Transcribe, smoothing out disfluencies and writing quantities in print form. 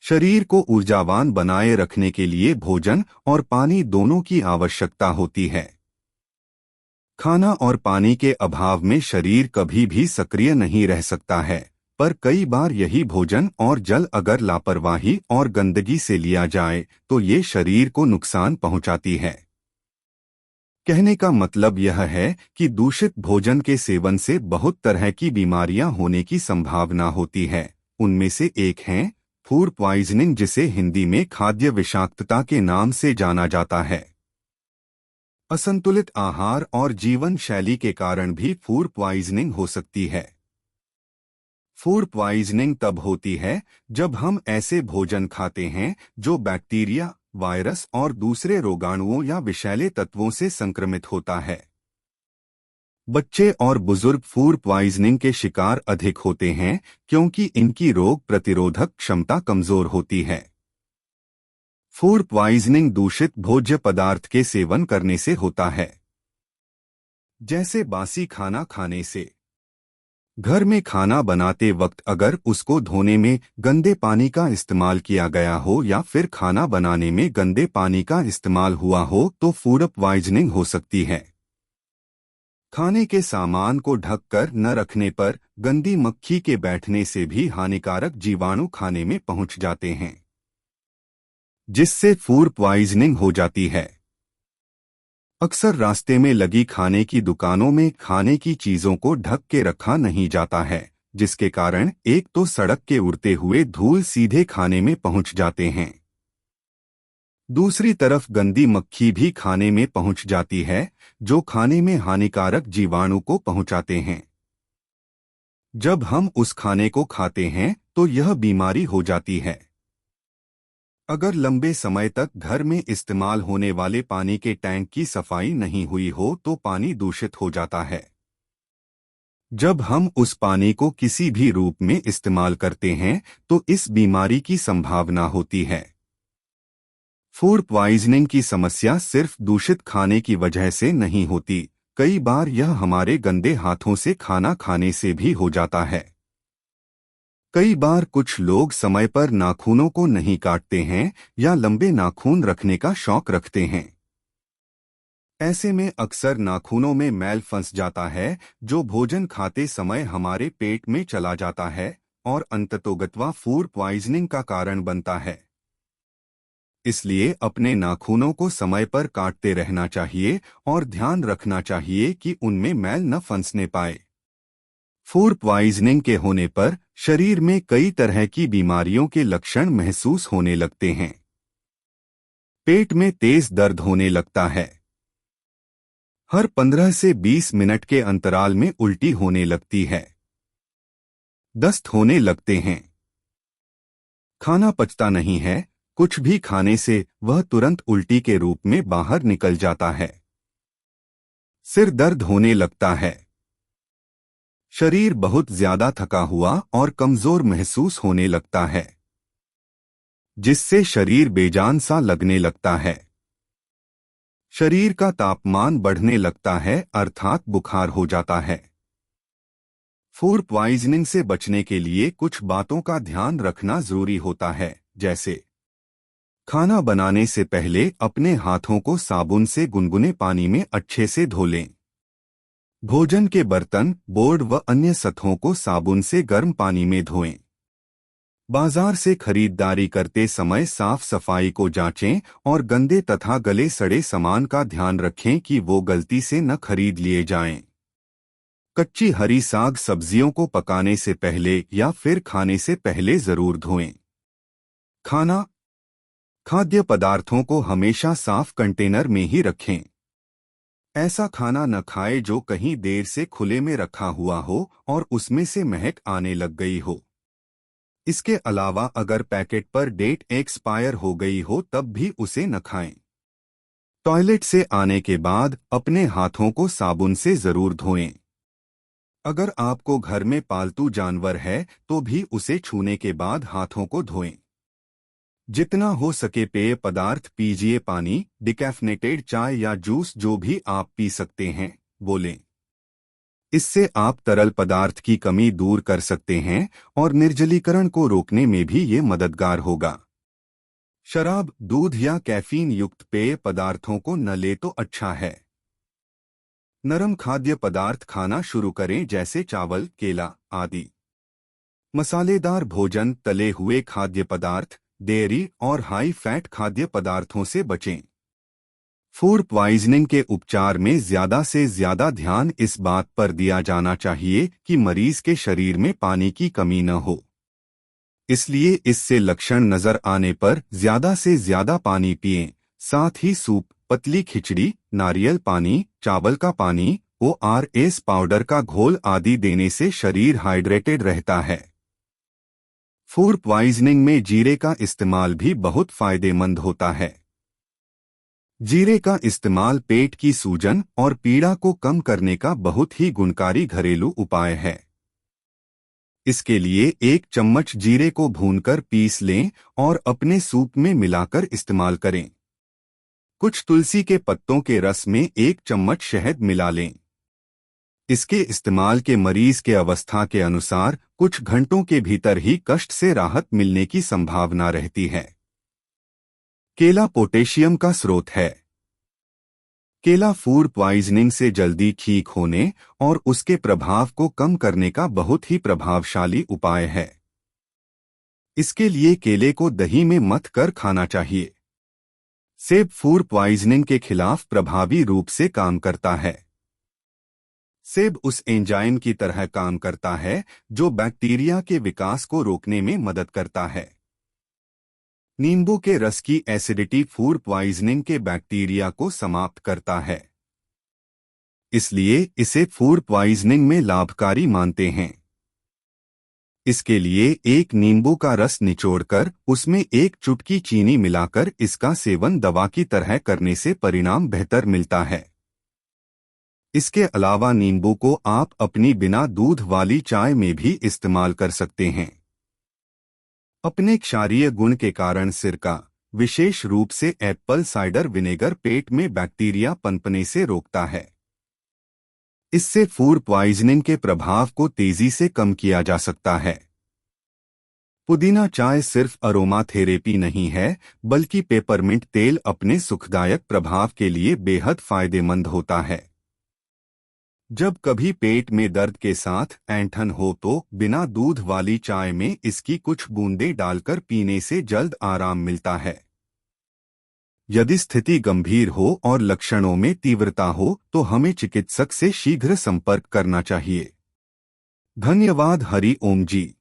शरीर को ऊर्जावान बनाए रखने के लिए भोजन और पानी दोनों की आवश्यकता होती है। खाना और पानी के अभाव में शरीर कभी भी सक्रिय नहीं रह सकता है, पर कई बार यही भोजन और जल अगर लापरवाही और गंदगी से लिया जाए तो ये शरीर को नुकसान पहुंचाती है। कहने का मतलब यह है कि दूषित भोजन के सेवन से बहुत तरह की बीमारियां होने की संभावना होती है। उनमें से एक है फूड पॉइजनिंग, जिसे हिंदी में खाद्य विषाक्तता के नाम से जाना जाता है। असंतुलित आहार और जीवन शैली के कारण भी फूड पॉइजनिंग हो सकती है। फूड पॉइजनिंग तब होती है जब हम ऐसे भोजन खाते हैं जो बैक्टीरिया, वायरस और दूसरे रोगाणुओं या विषैले तत्वों से संक्रमित होता है। बच्चे और बुजुर्ग फूड पॉइजनिंग के शिकार अधिक होते हैं क्योंकि इनकी रोग प्रतिरोधक क्षमता कमजोर होती है। फूड पॉइजनिंग दूषित भोज्य पदार्थ के सेवन करने से होता है, जैसे बासी खाना खाने से। घर में खाना बनाते वक्त अगर उसको धोने में गंदे पानी का इस्तेमाल किया गया हो या फिर खाना बनाने में गंदे पानी का इस्तेमाल हुआ हो तो फूड पॉइजनिंग हो सकती है। खाने के सामान को ढककर न रखने पर गंदी मक्खी के बैठने से भी हानिकारक जीवाणु खाने में पहुंच जाते हैं, जिससे फूड पॉइजनिंग हो जाती है। अक्सर रास्ते में लगी खाने की दुकानों में खाने की चीजों को ढक के रखा नहीं जाता है, जिसके कारण एक तो सड़क के उड़ते हुए धूल सीधे खाने में पहुंच जाते हैं, दूसरी तरफ गंदी मक्खी भी खाने में पहुंच जाती है, जो खाने में हानिकारक जीवाणु को पहुंचाते हैं। जब हम उस खाने को खाते हैं तो यह बीमारी हो जाती है। अगर लंबे समय तक घर में इस्तेमाल होने वाले पानी के टैंक की सफाई नहीं हुई हो तो पानी दूषित हो जाता है। जब हम उस पानी को किसी भी रूप में इस्तेमाल करते हैं तो इस बीमारी की संभावना होती है। फूड पॉइजनिंग की समस्या सिर्फ दूषित खाने की वजह से नहीं होती, कई बार यह हमारे गंदे हाथों से खाना खाने से भी हो जाता है। कई बार कुछ लोग समय पर नाखूनों को नहीं काटते हैं या लंबे नाखून रखने का शौक रखते हैं। ऐसे में अक्सर नाखूनों में मैल फंस जाता है, जो भोजन खाते समय हमारे पेट में चला जाता है और अंततोगत्वा फूड पॉइजनिंग का कारण बनता है। इसलिए अपने नाखूनों को समय पर काटते रहना चाहिए और ध्यान रखना चाहिए कि उनमें मैल न फंसने पाए। फूड पॉइजनिंग के होने पर शरीर में कई तरह की बीमारियों के लक्षण महसूस होने लगते हैं। पेट में तेज दर्द होने लगता है। हर 15 से 20 मिनट के अंतराल में उल्टी होने लगती है। दस्त होने लगते हैं। खाना पचता नहीं है, कुछ भी खाने से वह तुरंत उल्टी के रूप में बाहर निकल जाता है। सिर दर्द होने लगता है। शरीर बहुत ज्यादा थका हुआ और कमजोर महसूस होने लगता है, जिससे शरीर बेजान सा लगने लगता है। शरीर का तापमान बढ़ने लगता है, अर्थात बुखार हो जाता है। फूड पॉइजनिंग से बचने के लिए कुछ बातों का ध्यान रखना जरूरी होता है, जैसे खाना बनाने से पहले अपने हाथों को साबुन से गुनगुने पानी में अच्छे से धो लें। भोजन के बर्तन, बोर्ड व अन्य सतहों को साबुन से गर्म पानी में धोएं। बाजार से खरीदारी करते समय साफ सफाई को जांचें और गंदे तथा गले सड़े सामान का ध्यान रखें कि वो गलती से न खरीद लिए जाएं। कच्ची हरी साग सब्जियों को पकाने से पहले या फिर खाने से पहले जरूर धोएं। खाद्य पदार्थों को हमेशा साफ कंटेनर में ही रखें। ऐसा खाना न खाएं जो कहीं देर से खुले में रखा हुआ हो और उसमें से महक आने लग गई हो। इसके अलावा अगर पैकेट पर डेट एक्सपायर हो गई हो तब भी उसे न खाएं। टॉयलेट से आने के बाद अपने हाथों को साबुन से जरूर धोएं। अगर आपको घर में पालतू जानवर है तो भी उसे छूने के बाद हाथों को धोएं। जितना हो सके पेय पदार्थ पीजिए, पानी, डिकैफनेटेड चाय या जूस जो भी आप पी सकते हैं वो लें। इससे आप तरल पदार्थ की कमी दूर कर सकते हैं और निर्जलीकरण को रोकने में भी ये मददगार होगा। शराब, दूध या कैफीन युक्त पेय पदार्थों को न ले तो अच्छा है। नरम खाद्य पदार्थ खाना शुरू करें, जैसे चावल, केला आदि। मसालेदार भोजन, तले हुए खाद्य पदार्थ, डेयरी और हाई फैट खाद्य पदार्थों से बचें। फूड पॉइजनिंग के उपचार में ज्यादा से ज्यादा ध्यान इस बात पर दिया जाना चाहिए कि मरीज के शरीर में पानी की कमी न हो। इसलिए इससे लक्षण नजर आने पर ज्यादा से ज्यादा पानी पिएं। साथ ही सूप, पतली खिचड़ी, नारियल पानी, चावल का पानी, ORS पाउडर का घोल आदि देने से शरीर हाइड्रेटेड रहता है। फूड पॉइजनिंग में जीरे का इस्तेमाल भी बहुत फायदेमंद होता है। जीरे का इस्तेमाल पेट की सूजन और पीड़ा को कम करने का बहुत ही गुणकारी घरेलू उपाय है। इसके लिए 1 चम्मच जीरे को भूनकर पीस लें और अपने सूप में मिलाकर इस्तेमाल करें। कुछ तुलसी के पत्तों के रस में 1 चम्मच शहद मिला लें। इसके इस्तेमाल के मरीज के अवस्था के अनुसार कुछ घंटों के भीतर ही कष्ट से राहत मिलने की संभावना रहती है। केला पोटेशियम का स्रोत है। केला फूड पॉइजनिंग से जल्दी ठीक होने और उसके प्रभाव को कम करने का बहुत ही प्रभावशाली उपाय है। इसके लिए केले को दही में मथ कर खाना चाहिए। सेब फूड पॉइजनिंग के खिलाफ प्रभावी रूप से काम करता है। सेब उस एंजाइम की तरह काम करता है जो बैक्टीरिया के विकास को रोकने में मदद करता है। नींबू के रस की एसिडिटी फूड पॉइजनिंग के बैक्टीरिया को समाप्त करता है। इसलिए इसे फूड पॉइजनिंग में लाभकारी मानते हैं। इसके लिए 1 नींबू का रस निचोड़कर उसमें 1 चुटकी चीनी मिलाकर इसका सेवन दवा की तरह करने से परिणाम बेहतर मिलता है। इसके अलावा नींबू को आप अपनी बिना दूध वाली चाय में भी इस्तेमाल कर सकते हैं। अपने क्षारीय गुण के कारण सिरका, विशेष रूप से एप्पल साइडर विनेगर, पेट में बैक्टीरिया पनपने से रोकता है। इससे फूड पॉइजनिंग के प्रभाव को तेजी से कम किया जा सकता है। पुदीना चाय सिर्फ अरोमा थेरेपी नहीं है, बल्कि पेपरमिंट तेल अपने सुखदायक प्रभाव के लिए बेहद फायदेमंद होता है। जब कभी पेट में दर्द के साथ ऐंठन हो तो बिना दूध वाली चाय में इसकी कुछ बूंदें डालकर पीने से जल्द आराम मिलता है। यदि स्थिति गंभीर हो और लक्षणों में तीव्रता हो तो हमें चिकित्सक से शीघ्र संपर्क करना चाहिए। धन्यवाद। हरि ओम जी।